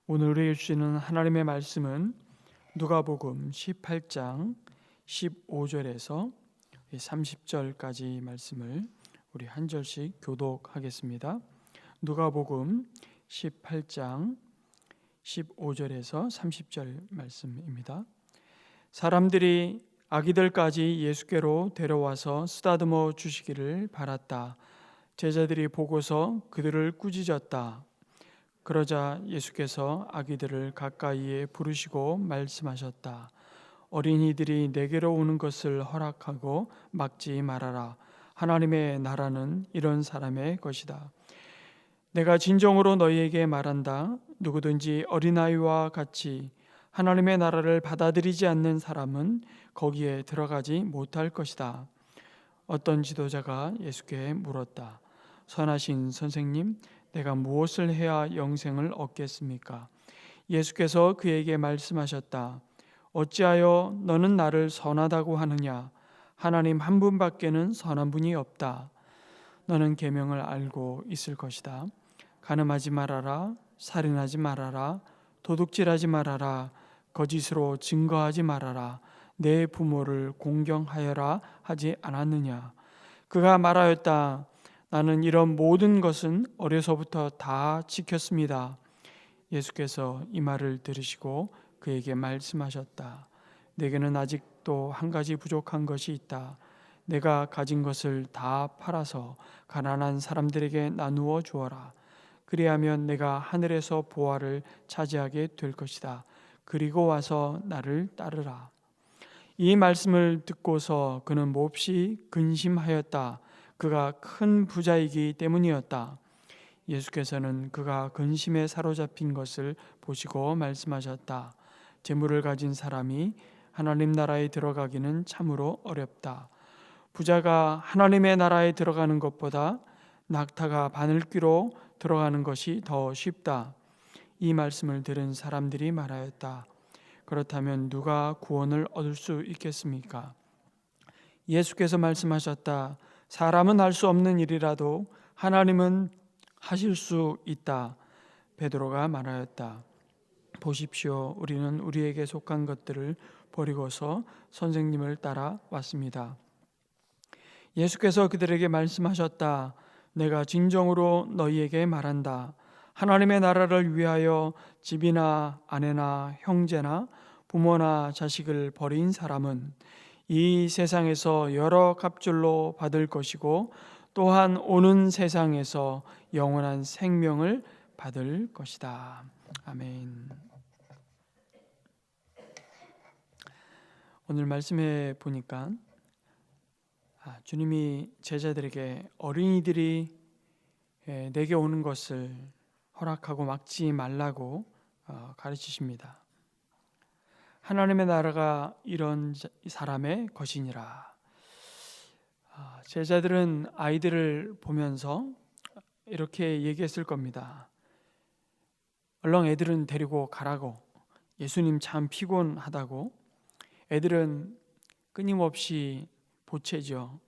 오늘 우리에게 주시는 하나님의 말씀은 누가복음 18장 15절에서 30절까지 말씀을 우리 한 절씩 교독하겠습니다. 누가복음 18장 15절에서 30절 말씀입니다. 사람들이 아기들까지 예수께로 데려와서 쓰다듬어 주시기를 바랐다. 제자들이 보고서 그들을 꾸짖었다. 그러자 예수께서 아기들을 가까이에 부르시고 말씀하셨다. 어린이들이 내게로 오는 것을 허락하고 막지 말아라. 하나님의 나라는 이런 사람의 것이다. 내가 진정으로 너희에게 말한다. 누구든지 어린아이와 같이 하나님의 나라를 받아들이지 않는 사람은 거기에 들어가지 못할 것이다. 어떤 지도자가 예수께 물었다. 선하신 선생님, 내가 무엇을 해야 영생을 얻겠습니까? 예수께서 그에게 말씀하셨다. 어찌하여 너는 나를 선하다고 하느냐? 하나님 한 분밖에는 선한 분이 없다. 너는 계명을 알고 있을 것이다. 간음하지 말아라, 살인하지 말아라, 도둑질하지 말아라, 거짓으로 증거하지 말아라, 내 부모를 공경하여라 하지 않았느냐? 그가 말하였다. 나는 이런 모든 것은 어려서부터 다 지켰습니다. 예수께서 이 말을 들으시고 그에게 말씀하셨다. 내게는 아직도 한 가지 부족한 것이 있다. 내가 가진 것을 다 팔아서 가난한 사람들에게 나누어 주어라. 그리하면 내가 하늘에서 보화를 차지하게 될 것이다. 그리고 와서 나를 따르라. 이 말씀을 듣고서 그는 몹시 근심하였다. 그가 큰 부자이기 때문이었다. 예수께서는 그가 근심에 사로잡힌 것을 보시고 말씀하셨다. 재물을 가진 사람이 하나님 나라에 들어가기는 참으로 어렵다. 부자가 하나님의 나라에 들어가는 것보다 낙타가 바늘귀로 들어가는 것이 더 쉽다. 이 말씀을 들은 사람들이 말하였다. 그렇다면 누가 구원을 얻을 수 있겠습니까? 예수께서 말씀하셨다. 사람은 할 수 없는 일이라도 하나님은 하실 수 있다. 베드로가 말하였다. 보십시오. 우리는 우리에게 속한 것들을 버리고서 선생님을 따라 왔습니다. 예수께서 그들에게 말씀하셨다. 내가 진정으로 너희에게 말한다. 하나님의 나라를 위하여 집이나 아내나 형제나 부모나 자식을 버린 사람은 이 세상에서 여러 값줄로 받을 것이고 또한 오는 세상에서 영원한 생명을 받을 것이다. 아멘. 오늘 말씀해 보니까 주님이 제자들에게 어린이들이 내게 오는 것을 허락하고 막지 말라고 가르치십니다. 하나님의 나라가 이런 사람의 것이니라. 제자들은 아이들을 보면서 이렇게 얘기했을 겁니다. 얼른 애들은 데리고 가라고. 예수님 참 피곤하다고. 애들은 끊임없이 보채죠.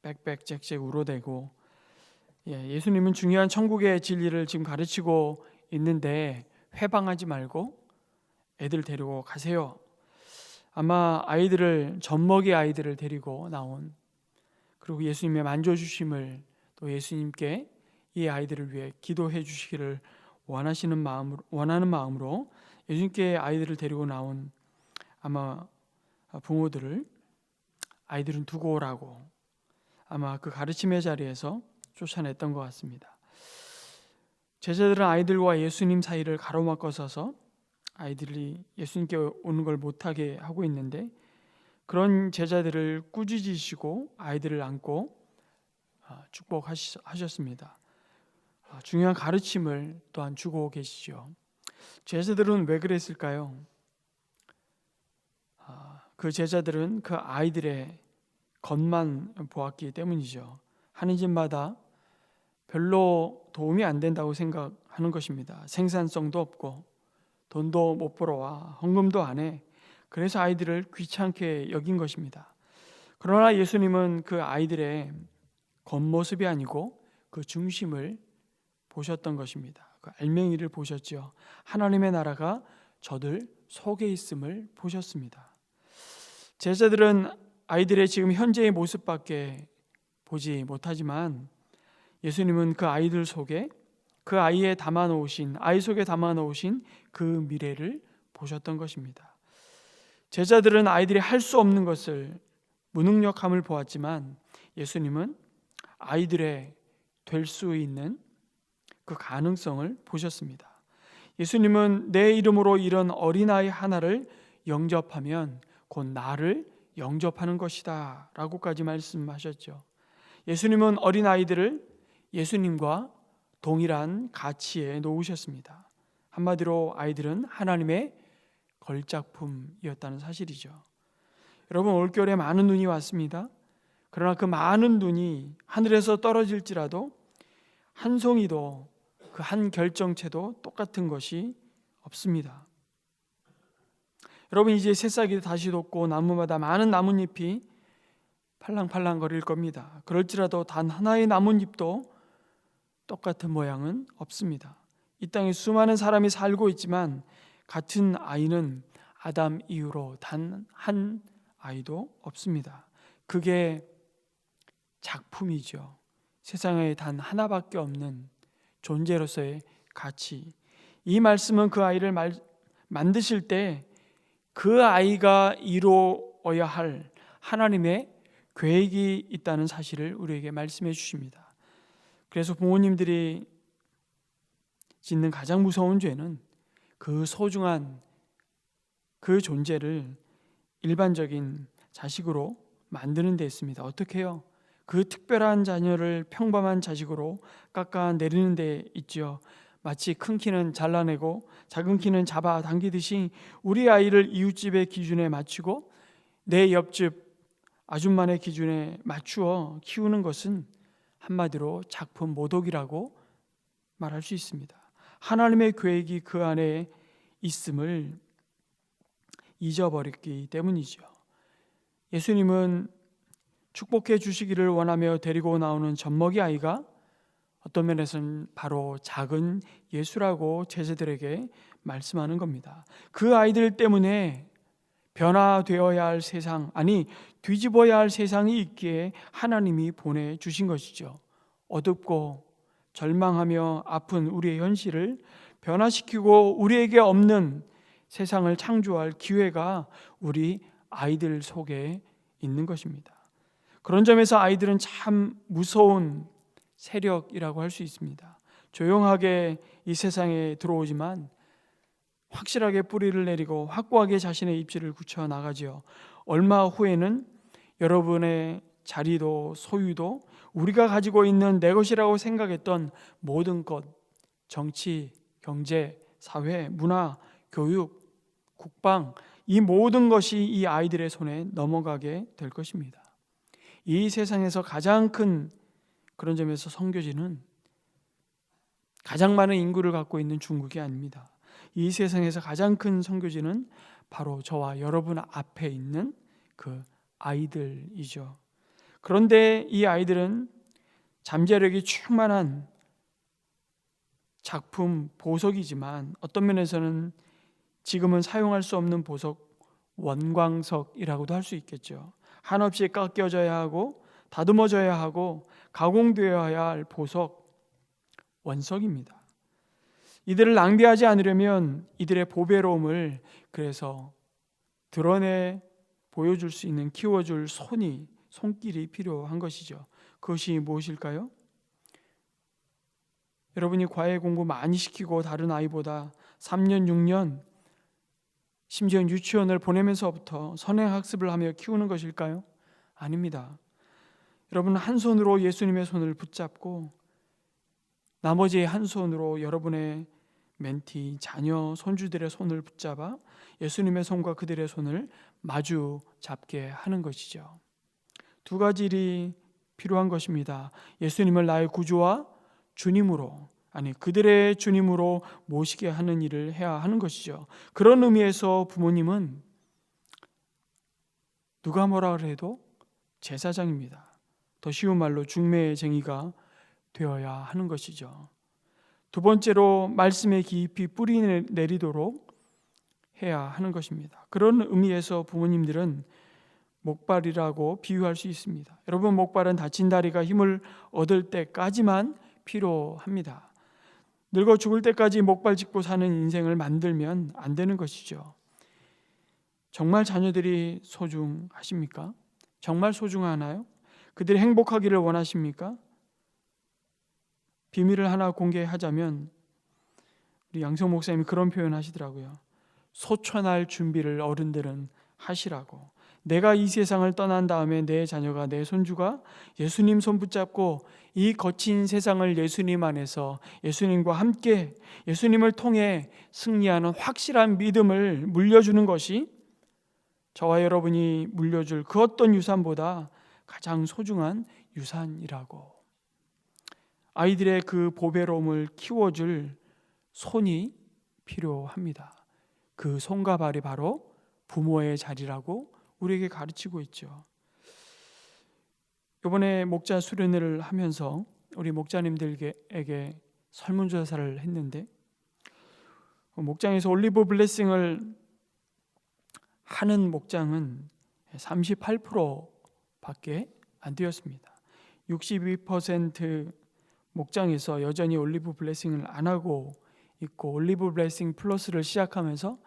빽빽짹짹 울어대고. 예수님은 중요한 천국의 진리를 지금 가르치고 있는데 회방하지 말고 애들 데리고 가세요. 아마 아이들을 젖먹이 아이들을 데리고 나온, 그리고 예수님의 만져주심을 또 예수님께 이 아이들을 위해 기도해 주시기를 원하는 마음으로 예수님께 아이들을 데리고 나온 아마 부모들을 아이들은 두고 오라고 아마 그 가르침의 자리에서 쫓아냈던 것 같습니다. 제자들은 아이들과 예수님 사이를 가로막고 서서 아이들이 예수님께 오는 걸 못하게 하고 있는데 그런 제자들을 꾸짖으시고 아이들을 안고 축복하셨습니다. 중요한 가르침을 또한 주고 계시죠. 제자들은 왜 그랬을까요? 그 제자들은 그 아이들의 겉만 보았기 때문이죠. 하는 짓마다 별로 도움이 안 된다고 생각하는 것입니다. 생산성도 없고 돈도 못 벌어와, 헌금도 안 해. 그래서 아이들을 귀찮게 여긴 것입니다. 그러나 예수님은 그 아이들의 겉모습이 아니고 그 중심을 보셨던 것입니다. 그 알맹이를 보셨죠. 하나님의 나라가 저들 속에 있음을 보셨습니다. 제자들은 아이들의 지금 현재의 모습밖에 보지 못하지만 예수님은 그 아이들 속에 그 아이 속에 담아 놓으신 그 미래를 보셨던 것입니다. 제자들은 아이들이 할 수 없는 것을 무능력함을 보았지만 예수님은 아이들의 될 수 있는 그 가능성을 보셨습니다. 예수님은 내 이름으로 이런 어린아이 하나를 영접하면 곧 나를 영접하는 것이다 라고까지 말씀하셨죠. 예수님은 어린아이들을 예수님과 동일한 가치에 놓으셨습니다. 한마디로 아이들은 하나님의 걸작품이었다는 사실이죠. 여러분, 올겨울에 많은 눈이 왔습니다. 그러나 그 많은 눈이 하늘에서 떨어질지라도 한 송이도 그 한 결정체도 똑같은 것이 없습니다. 여러분, 이제 새싹이 다시 돋고 나무마다 많은 나뭇잎이 팔랑팔랑 거릴 겁니다. 그럴지라도 단 하나의 나뭇잎도 똑같은 모양은 없습니다. 이 땅에 수많은 사람이 살고 있지만 같은 아이는 아담 이후로 단 한 아이도 없습니다. 그게 작품이죠. 세상에 단 하나밖에 없는 존재로서의 가치. 이 말씀은 그 아이를 만드실 때 그 아이가 이루어야 할 하나님의 계획이 있다는 사실을 우리에게 말씀해 주십니다. 그래서 부모님들이 짓는 가장 무서운 죄는 그 소중한 그 존재를 일반적인 자식으로 만드는 데 있습니다. 어떻게 해요? 그 특별한 자녀를 평범한 자식으로 깎아내리는 데 있죠. 마치 큰 키는 잘라내고 작은 키는 잡아당기듯이 우리 아이를 이웃집의 기준에 맞추고 내 옆집 아줌마의 기준에 맞추어 키우는 것은 한마디로 작품 모독이라고 말할 수 있습니다. 하나님의 계획이 그 안에 있음을 잊어버렸기 때문이죠. 예수님은 축복해 주시기를 원하며 데리고 나오는 젖먹이 아이가 어떤 면에서는 바로 작은 예수라고 제자들에게 말씀하는 겁니다. 그 아이들 때문에 변화되어야 할 세상, 아니 뒤집어야 할 세상이 있기에 하나님이 보내주신 것이죠. 어둡고 절망하며 아픈 우리의 현실을 변화시키고 우리에게 없는 세상을 창조할 기회가 우리 아이들 속에 있는 것입니다. 그런 점에서 아이들은 참 무서운 세력이라고 할 수 있습니다. 조용하게 이 세상에 들어오지만 확실하게 뿌리를 내리고 확고하게 자신의 입지를 굳혀 나가지요. 얼마 후에는 여러분의 자리도 소유도 우리가 가지고 있는 내 것이라고 생각했던 모든 것, 정치, 경제, 사회, 문화, 교육, 국방, 이 모든 것이 이 아이들의 손에 넘어가게 될 것입니다. 이 세상에서 가장 큰 그런 점에서 선교지는 가장 많은 인구를 갖고 있는 중국이 아닙니다. 이 세상에서 가장 큰 선교지는 바로 저와 여러분 앞에 있는 그 아이들이죠. 그런데 이 아이들은 잠재력이 충만한 작품 보석이지만 어떤 면에서는 지금은 사용할 수 없는 보석, 원광석이라고도 할 수 있겠죠. 한없이 깎여져야 하고 다듬어져야 하고 가공되어야 할 보석, 원석입니다. 이들을 낭비하지 않으려면 이들의 보배로움을 그래서 드러내 보여줄 수 있는, 키워줄 손길이 필요한 것이죠. 그것이 무엇일까요? 여러분이 과외 공부 많이 시키고 다른 아이보다 3년, 6년, 심지어 유치원을 보내면서부터 선행학습을 하며 키우는 것일까요? 아닙니다. 여러분 한 손으로 예수님의 손을 붙잡고 나머지 한 손으로 여러분의 멘티, 자녀, 손주들의 손을 붙잡아 예수님의 손과 그들의 손을 마주 잡게 하는 것이죠. 두 가지 일이 필요한 것입니다. 예수님을 나의 구주와 주님으로, 아니 그들의 주님으로 모시게 하는 일을 해야 하는 것이죠. 그런 의미에서 부모님은 누가 뭐라 그래도 제사장입니다. 더 쉬운 말로 중매쟁이가 되어야 하는 것이죠. 두 번째로 말씀에 깊이 뿌리 내리도록 해야 하는 것입니다. 그런 의미에서 부모님들은 목발이라고 비유할 수 있습니다. 여러분, 목발은 다친 다리가 힘을 얻을 때까지만 필요합니다. 늙어 죽을 때까지 목발 짚고 사는 인생을 만들면 안 되는 것이죠. 정말 자녀들이 소중하십니까? 정말 소중하나요? 그들이 행복하기를 원하십니까? 비밀을 하나 공개하자면 우리 양성 목사님이 그런 표현 하시더라고요. 소천할 준비를 어른들은 하시라고. 내가 이 세상을 떠난 다음에 내 자녀가, 내 손주가 예수님 손 붙잡고 이 거친 세상을 예수님 안에서 예수님과 함께 예수님을 통해 승리하는 확실한 믿음을 물려주는 것이 저와 여러분이 물려줄 그 어떤 유산보다 가장 소중한 유산이라고. 아이들의 그 보배로움을 키워줄 손이 필요합니다. 그 손과 발이 바로 부모의 자리라고 우리에게 가르치고 있죠. 이번에 목자 수련회를 하면서 우리 목자님들에게 설문조사를 했는데 목장에서 올리브 블레싱을 하는 목장은 38%밖에 안 되었습니다. 62% 목장에서 여전히 올리브 블레싱을 안 하고 있고, 올리브 블레싱 플러스를 시작하면서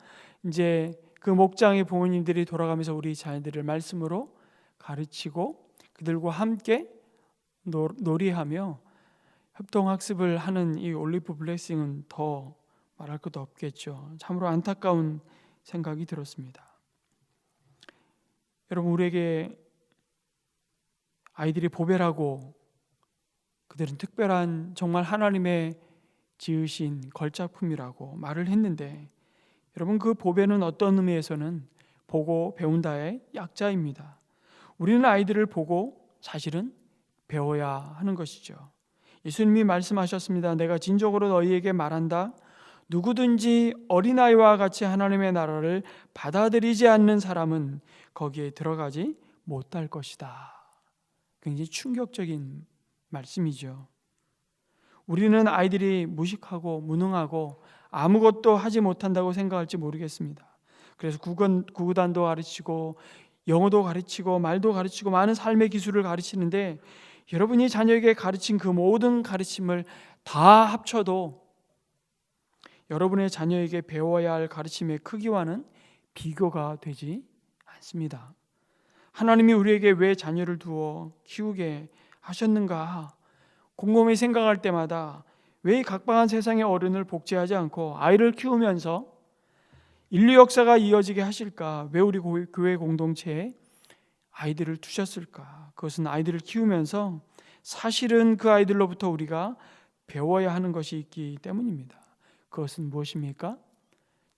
이제 그 목장의 부모님들이 돌아가면서 우리 자녀들을 말씀으로 가르치고 그들과 함께 놀이하며 협동학습을 하는 이 올리브 블레싱은 더 말할 것도 없겠죠. 참으로 안타까운 생각이 들었습니다. 여러분, 우리에게 아이들이 보배라고, 그들은 특별한 정말 하나님의 지으신 걸작품이라고 말을 했는데, 여러분, 그 보배는 어떤 의미에서는 보고 배운다의 약자입니다. 우리는 아이들을 보고 사실은 배워야 하는 것이죠. 예수님이 말씀하셨습니다. 내가 진정으로 너희에게 말한다. 누구든지 어린아이와 같이 하나님의 나라를 받아들이지 않는 사람은 거기에 들어가지 못할 것이다. 굉장히 충격적인 말씀이죠. 우리는 아이들이 무식하고 무능하고 아무것도 하지 못한다고 생각할지 모르겠습니다. 그래서 구구단도 가르치고 영어도 가르치고 말도 가르치고 많은 삶의 기술을 가르치는데, 여러분이 자녀에게 가르친 그 모든 가르침을 다 합쳐도 여러분의 자녀에게 배워야 할 가르침의 크기와는 비교가 되지 않습니다. 하나님이 우리에게 왜 자녀를 두어 키우게 하셨는가 곰곰이 생각할 때마다 왜 이 각박한 세상의 어른을 복제하지 않고 아이를 키우면서 인류 역사가 이어지게 하실까? 왜 우리 교회 공동체에 아이들을 두셨을까? 그것은 아이들을 키우면서 사실은 그 아이들로부터 우리가 배워야 하는 것이 있기 때문입니다. 그것은 무엇입니까?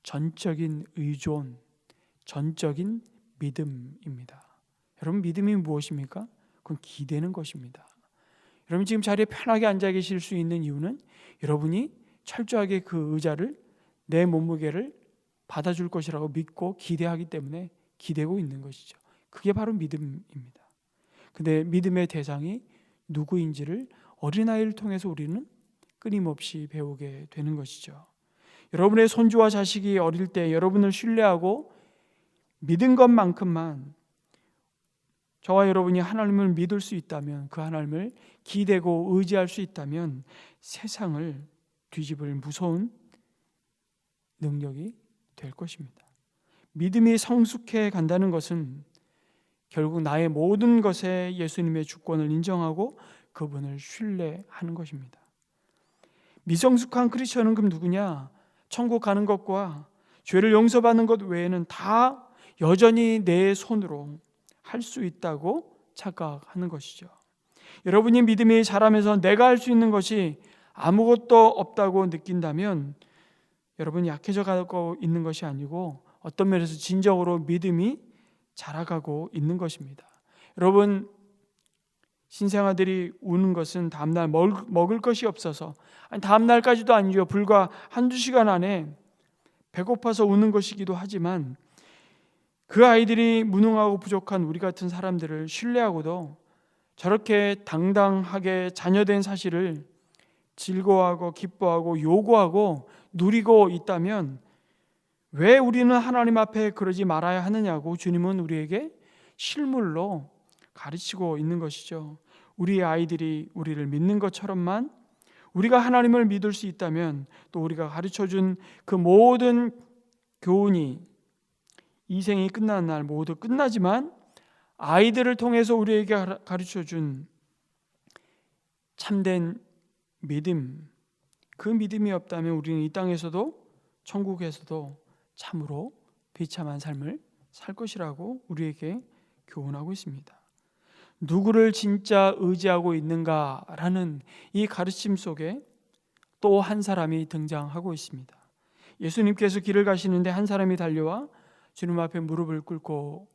전적인 의존, 전적인 믿음입니다. 여러분, 믿음이 무엇입니까? 그건 기대는 것입니다. 여러분, 지금 자리에 편하게 앉아 계실 수 있는 이유는 여러분이 철저하게 그 의자를, 내 몸무게를 받아줄 것이라고 믿고 기대하기 때문에 기대고 있는 것이죠. 그게 바로 믿음입니다. 근데 믿음의 대상이 누구인지를 어린아이를 통해서 우리는 끊임없이 배우게 되는 것이죠. 여러분의 손주와 자식이 어릴 때 여러분을 신뢰하고 믿은 것만큼만 저와 여러분이 하나님을 믿을 수 있다면, 그 하나님을 기대고 의지할 수 있다면 세상을 뒤집을 무서운 능력이 될 것입니다. 믿음이 성숙해 간다는 것은 결국 나의 모든 것에 예수님의 주권을 인정하고 그분을 신뢰하는 것입니다. 미성숙한 크리스천은 그럼 누구냐? 천국 가는 것과 죄를 용서받는 것 외에는 다 여전히 내 손으로 할 수 있다고 착각하는 것이죠. 여러분이 믿음이 자라면서 내가 할 수 있는 것이 아무것도 없다고 느낀다면 여러분이 약해져 가고 있는 것이 아니고 어떤 면에서 진정으로 믿음이 자라가고 있는 것입니다. 여러분, 신생아들이 우는 것은 다음날 먹을 것이 없어서, 아니 다음날까지도 아니죠. 불과 한두 시간 안에 배고파서 우는 것이기도 하지만 그 아이들이 무능하고 부족한 우리 같은 사람들을 신뢰하고도 저렇게 당당하게 자녀된 사실을 즐거워하고 기뻐하고 요구하고 누리고 있다면 왜 우리는 하나님 앞에 그러지 말아야 하느냐고 주님은 우리에게 실물로 가르치고 있는 것이죠. 우리의 아이들이 우리를 믿는 것처럼만 우리가 하나님을 믿을 수 있다면 또 우리가 가르쳐준 그 모든 교훈이 이 생이 끝나는 날 모두 끝나지만 아이들을 통해서 우리에게 가르쳐준 참된 믿음, 그 믿음이 없다면 우리는 이 땅에서도 천국에서도 참으로 비참한 삶을 살 것이라고 우리에게 교훈하고 있습니다. 누구를 진짜 의지하고 있는가라는 이 가르침 속에 또 한 사람이 등장하고 있습니다. 예수님께서 길을 가시는데 한 사람이 달려와 주님 앞에 무릎을 꿇고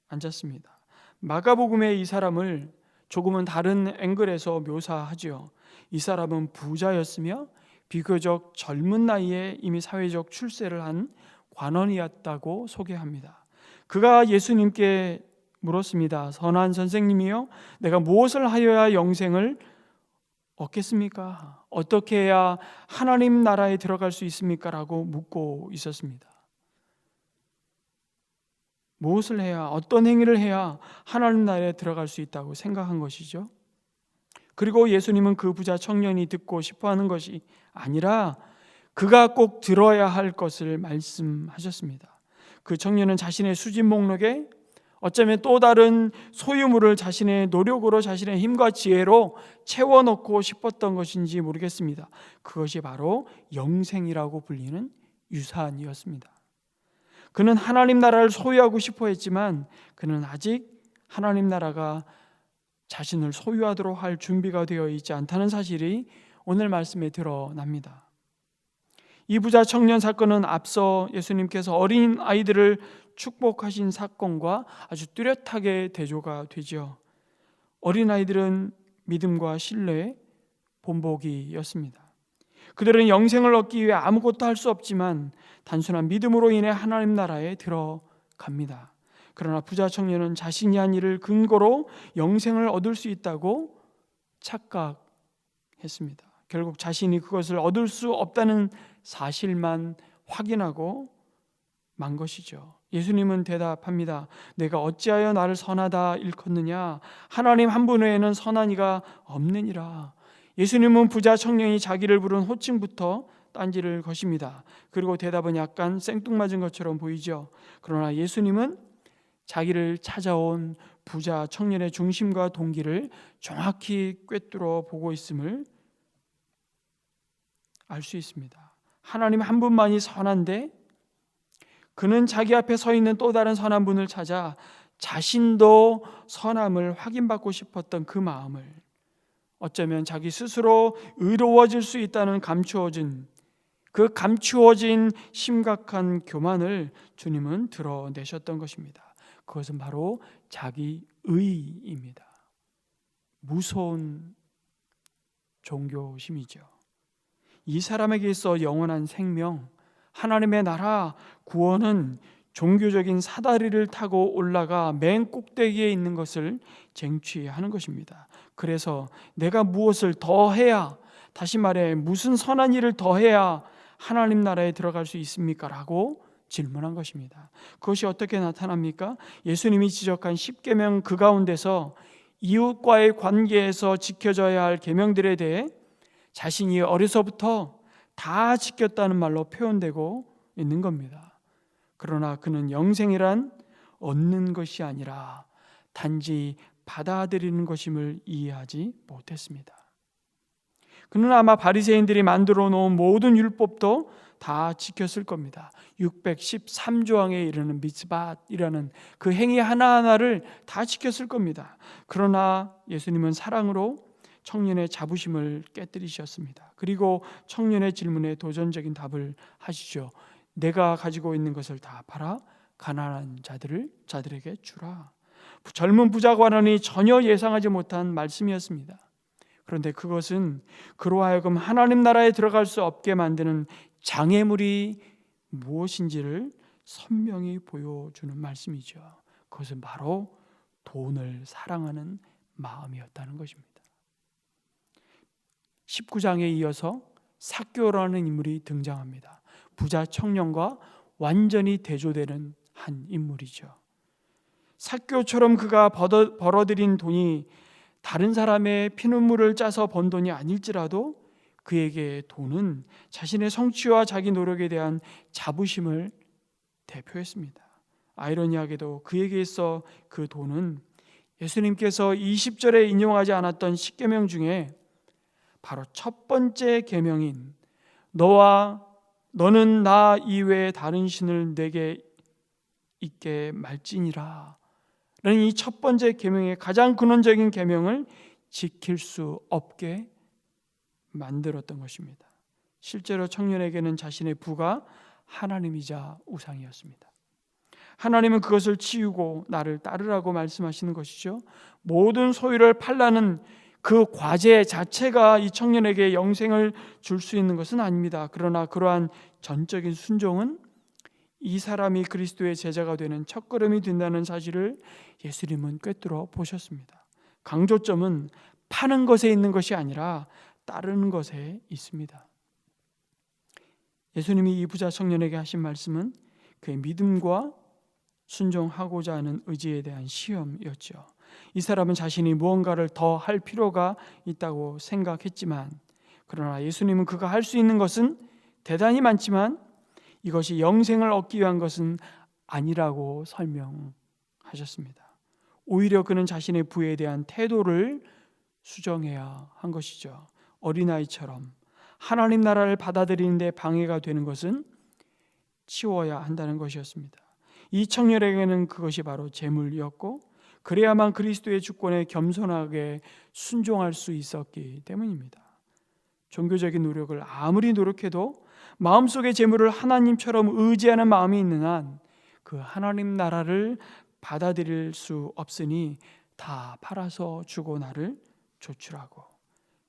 앉았습니다. 마가복음에 이 사람을 조금은 다른 앵글에서 묘사하죠. 이 사람은 부자였으며 비교적 젊은 나이에 이미 사회적 출세를 한 관원이었다고 소개합니다. 그가 예수님께 물었습니다. 선한 선생님이요, 내가 무엇을 하여야 영생을 얻겠습니까? 어떻게 해야 하나님 나라에 들어갈 수 있습니까? 라고 묻고 있었습니다. 무엇을 해야, 어떤 행위를 해야 하나님 나라에 들어갈 수 있다고 생각한 것이죠. 그리고 예수님은 그 부자 청년이 듣고 싶어하는 것이 아니라 그가 꼭 들어야 할 것을 말씀하셨습니다. 그 청년은 자신의 수집 목록에 어쩌면 또 다른 소유물을 자신의 노력으로 자신의 힘과 지혜로 채워넣고 싶었던 것인지 모르겠습니다. 그것이 바로 영생이라고 불리는 유산이었습니다. 그는 하나님 나라를 소유하고 싶어 했지만 그는 아직 하나님 나라가 자신을 소유하도록 할 준비가 되어 있지 않다는 사실이 오늘 말씀에 드러납니다. 이 부자 청년 사건은 앞서 예수님께서 어린 아이들을 축복하신 사건과 아주 뚜렷하게 대조가 되죠. 어린 아이들은 믿음과 신뢰의 본보기였습니다. 그들은 영생을 얻기 위해 아무것도 할 수 없지만 단순한 믿음으로 인해 하나님 나라에 들어갑니다. 그러나 부자 청년은 자신이 한 일을 근거로 영생을 얻을 수 있다고 착각했습니다. 결국 자신이 그것을 얻을 수 없다는 사실만 확인하고 만 것이죠. 예수님은 대답합니다. 내가 어찌하여 나를 선하다 일컫느냐? 하나님 한 분 외에는 선한 이가 없느니라. 예수님은 부자 청년이 자기를 부른 호칭부터 딴지를 것입니다. 그리고 대답은 약간 생뚱맞은 것처럼 보이죠. 그러나 예수님은 자기를 찾아온 부자 청년의 중심과 동기를 정확히 꿰뚫어 보고 있음을 알 수 있습니다. 하나님 한 분만이 선한데 그는 자기 앞에 서 있는 또 다른 선한 분을 찾아 자신도 선함을 확인받고 싶었던 그 마음을, 어쩌면 자기 스스로 의로워질 수 있다는 감추어진 심각한 교만을 주님은 드러내셨던 것입니다. 그것은 바로 자기 의입니다. 무서운 종교심이죠. 이 사람에게 있어 영원한 생명, 하나님의 나라, 구원은 종교적인 사다리를 타고 올라가 맨 꼭대기에 있는 것을 쟁취하는 것입니다. 그래서 내가 무엇을 더 해야, 다시 말해 무슨 선한 일을 더 해야 하나님 나라에 들어갈 수 있습니까? 라고 질문한 것입니다. 그것이 어떻게 나타납니까? 예수님이 지적한 10계명 그 가운데서 이웃과의 관계에서 지켜져야 할 계명들에 대해 자신이 어려서부터 다 지켰다는 말로 표현되고 있는 겁니다. 그러나 그는 영생이란 얻는 것이 아니라 단지 받아들이는 것임을 이해하지 못했습니다. 그는 아마 바리새인들이 만들어 놓은 모든 율법도 다 지켰을 겁니다. 613조항에 이르는 미tzvat이라는 그 행위 하나하나를 다 지켰을 겁니다. 그러나 예수님은 사랑으로 청년의 자부심을 깨뜨리셨습니다. 그리고 청년의 질문에 도전적인 답을 하시죠. 내가 가지고 있는 것을 다 팔아 가난한 자들에게 주라. 젊은 부자 관원이 전혀 예상하지 못한 말씀이었습니다. 그런데 그것은 그로 하여금 하나님 나라에 들어갈 수 없게 만드는 장애물이 무엇인지를 선명히 보여주는 말씀이죠. 그것은 바로 돈을 사랑하는 마음이었다는 것입니다. 19장에 이어서 삭개오라는 인물이 등장합니다. 부자 청년과 완전히 대조되는 한 인물이죠. 삭개오처럼 그가 벌어들인 돈이 다른 사람의 피눈물을 짜서 번 돈이 아닐지라도 그에게 돈은 자신의 성취와 자기 노력에 대한 자부심을 대표했습니다. 아이러니하게도 그에게 있어 그 돈은 예수님께서 20절에 인용하지 않았던 10계명 중에 바로 첫 번째 계명인 너는 나 이외에 다른 신을 내게 있게 말지니라 라는 이 첫 번째 계명의 가장 근원적인 계명을 지킬 수 없게 만들었던 것입니다. 실제로 청년에게는 자신의 부가 하나님이자 우상이었습니다. 하나님은 그것을 치우고 나를 따르라고 말씀하시는 것이죠. 모든 소유를 팔라는 그 과제 자체가 이 청년에게 영생을 줄 수 있는 것은 아닙니다. 그러나 그러한 전적인 순종은 이 사람이 그리스도의 제자가 되는 첫걸음이 된다는 사실을 예수님은 꿰뚫어 보셨습니다. 강조점은 파는 것에 있는 것이 아니라 따르는 것에 있습니다. 예수님이 이 부자 청년에게 하신 말씀은 그의 믿음과 순종하고자 하는 의지에 대한 시험이었죠. 이 사람은 자신이 무언가를 더 할 필요가 있다고 생각했지만, 그러나 예수님은 그가 할 수 있는 것은 대단히 많지만 이것이 영생을 얻기 위한 것은 아니라고 설명하셨습니다. 오히려 그는 자신의 부에 대한 태도를 수정해야 한 것이죠. 어린아이처럼 하나님 나라를 받아들이는 데 방해가 되는 것은 치워야 한다는 것이었습니다. 이 청년에게는 그것이 바로 재물이었고, 그래야만 그리스도의 주권에 겸손하게 순종할 수 있었기 때문입니다. 종교적인 노력을 아무리 노력해도 마음속의 재물을 하나님처럼 의지하는 마음이 있는 한 그 하나님 나라를 받아들일 수 없으니 다 팔아서 주고 나를 조출하고,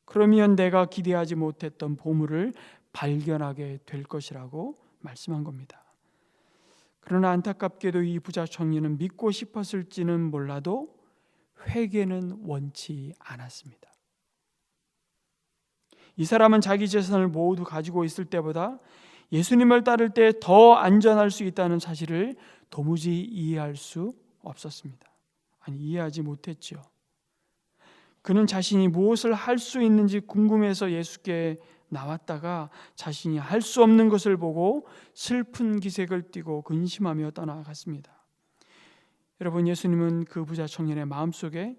그러면 내가 기대하지 못했던 보물을 발견하게 될 것이라고 말씀한 겁니다. 그러나 안타깝게도 이 부자 청년은 믿고 싶었을지는 몰라도 회개는 원치 않았습니다. 이 사람은 자기 재산을 모두 가지고 있을 때보다 예수님을 따를 때 더 안전할 수 있다는 사실을 도무지 이해할 수 없었습니다. 이해하지 못했죠. 그는 자신이 무엇을 할 수 있는지 궁금해서 예수께 나왔다가 자신이 할 수 없는 것을 보고 슬픈 기색을 띠고 근심하며 떠나갔습니다. 여러분, 예수님은 그 부자 청년의 마음속에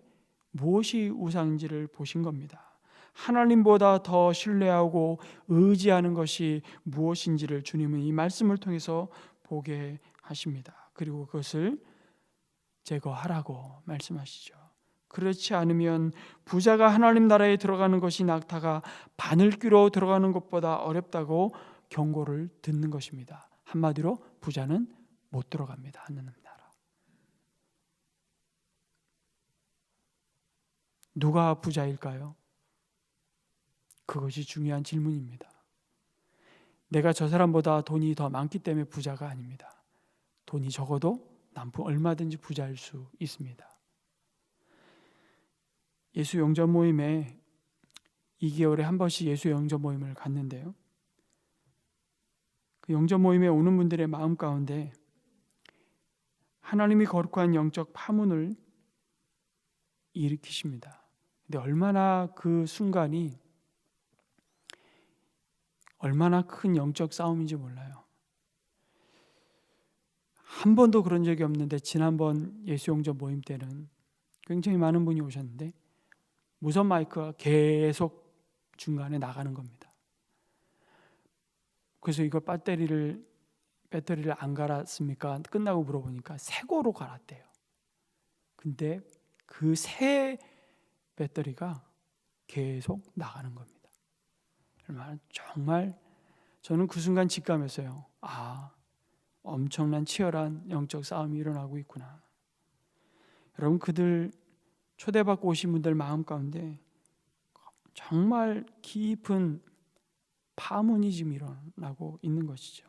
무엇이 우상인지를 보신 겁니다. 하나님보다 더 신뢰하고 의지하는 것이 무엇인지를 주님은 이 말씀을 통해서 보게 하십니다. 그리고 그것을 제거하라고 말씀하시죠. 그렇지 않으면 부자가 하나님 나라에 들어가는 것이 낙타가 바늘 귀로 들어가는 것보다 어렵다고 경고를 듣는 것입니다. 한마디로 부자는 못 들어갑니다. 하나님 나라. 누가 부자일까요? 그것이 중요한 질문입니다. 내가 저 사람보다 돈이 더 많기 때문에 부자가 아닙니다. 돈이 적어도 남편 얼마든지 부자일 수 있습니다. 예수 영접 모임에 2개월에 한 번씩 예수 영접 모임을 갔는데요. 그 영접 모임에 오는 분들의 마음 가운데 하나님이 거룩한 영적 파문을 일으키십니다. 근데 얼마나 그 순간이 얼마나 큰 영적 싸움인지 몰라요. 한 번도 그런 적이 없는데 지난번 예수 영접 모임 때는 굉장히 많은 분이 오셨는데 무선 마이크가 계속 중간에 나가는 겁니다. 그래서 이걸 배터리를 안 갈았습니까? 끝나고 물어보니까 새 거로 갈았대요. 근데 그 새 배터리가 계속 나가는 겁니다. 정말 저는 그 순간 직감했어요. 엄청난 치열한 영적 싸움이 일어나고 있구나. 여러분, 그들 초대받고 오신 분들 마음 가운데 정말 깊은 파문이 지금 일어나고 있는 것이죠.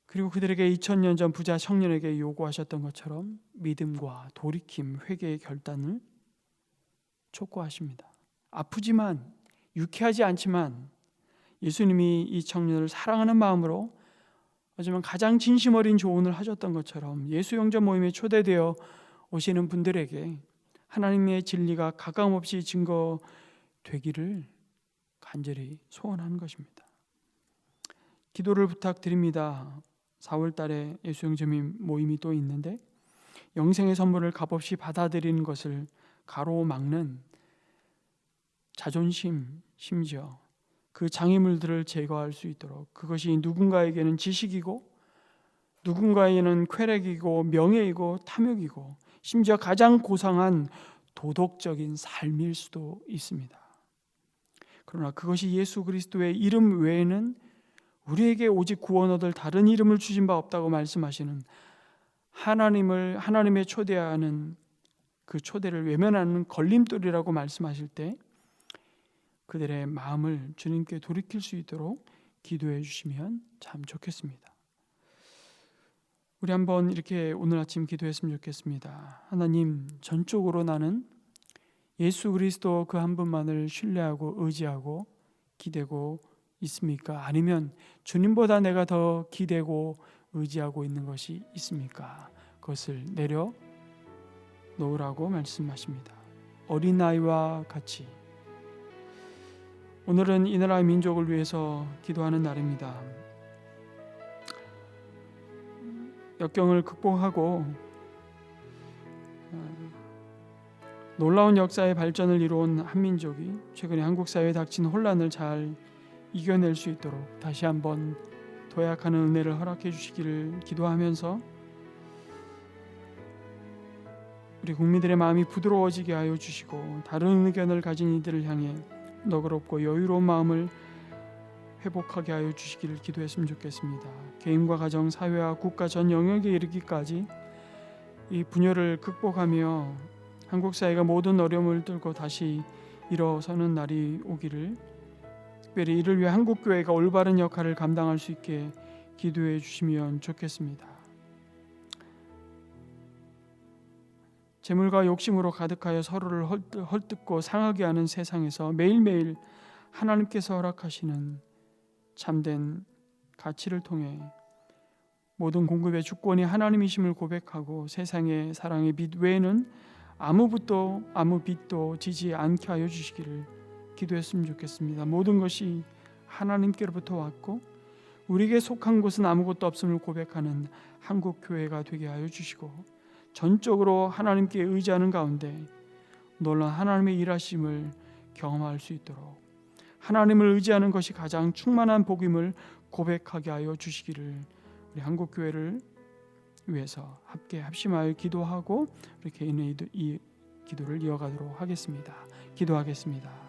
그리고 그들에게 2000년 전 부자 청년에게 요구하셨던 것처럼 믿음과 돌이킴, 회개의 결단을 촉구하십니다. 아프지만 유쾌하지 않지만 예수님이 이 청년을 사랑하는 마음으로 하지만 가장 진심 어린 조언을 하셨던 것처럼 예수 영접 모임에 초대되어 오시는 분들에게 하나님의 진리가 가감없이 증거되기를 간절히 소원하는 것입니다. 기도를 부탁드립니다. 4월 달에 예수 영접 모임이 또 있는데 영생의 선물을 값없이 받아들이는 것을 가로막는 자존심, 심지어 그 장애물들을 제거할 수 있도록, 그것이 누군가에게는 지식이고 누군가에게는 쾌락이고 명예이고 탐욕이고 심지어 가장 고상한 도덕적인 삶일 수도 있습니다. 그러나 그것이 예수 그리스도의 이름 외에는 우리에게 오직 구원 얻을 다른 이름을 주신 바 없다고 말씀하시는 하나님의 초대하는 그 초대를 외면하는 걸림돌이라고 말씀하실 때 그들의 마음을 주님께 돌이킬 수 있도록 기도해 주시면 참 좋겠습니다. 우리 한번 이렇게 오늘 아침 기도했으면 좋겠습니다. 하나님, 전적으로 나는 예수 그리스도 그 한 분만을 신뢰하고 의지하고 기대고 있습니까? 아니면 주님보다 내가 더 기대고 의지하고 있는 것이 있습니까? 그것을 내려 놓으라고 말씀하십니다. 어린아이와 같이. 오늘은 이 나라의 민족을 위해서 기도하는 날입니다. 역경을 극복하고 놀라운 역사의 발전을 이루어온 한민족이 최근에 한국 사회에 닥친 혼란을 잘 이겨낼 수 있도록 다시 한번 도약하는 은혜를 허락해 주시기를 기도하면서 우리 국민들의 마음이 부드러워지게 하여 주시고 다른 의견을 가진 이들을 향해 너그럽고 여유로운 마음을 회복하게 하여 주시기를 기도했으면 좋겠습니다. 개인과 가정, 사회와 국가 전 영역에 이르기까지 이 분열을 극복하며 한국 사회가 모든 어려움을 뚫고 다시 일어서는 날이 오기를, 특별히 이를 위해 한국교회가 올바른 역할을 감당할 수 있게 기도해 주시면 좋겠습니다. 재물과 욕심으로 가득하여 서로를 헐뜯고 상하게 하는 세상에서 매일매일 하나님께서 허락하시는 참된 가치를 통해 모든 공급의 주권이 하나님이심을 고백하고 세상의 사랑의 빛 외에는 아무 빛도 지지 않게 하여 주시기를 기도했으면 좋겠습니다. 모든 것이 하나님께로부터 왔고 우리에게 속한 곳은 아무것도 없음을 고백하는 한국 교회가 되게 하여 주시고 전적으로 하나님께 의지하는 가운데 놀라운 하나님의 일하심을 경험할 수 있도록 하나님을 의지하는 것이 가장 충만한 복임을 고백하게 하여 주시기를 우리 한국 교회를 위해서 함께 합심하여 기도하고 우리 개인의 이 기도를 이어가도록 하겠습니다. 기도하겠습니다.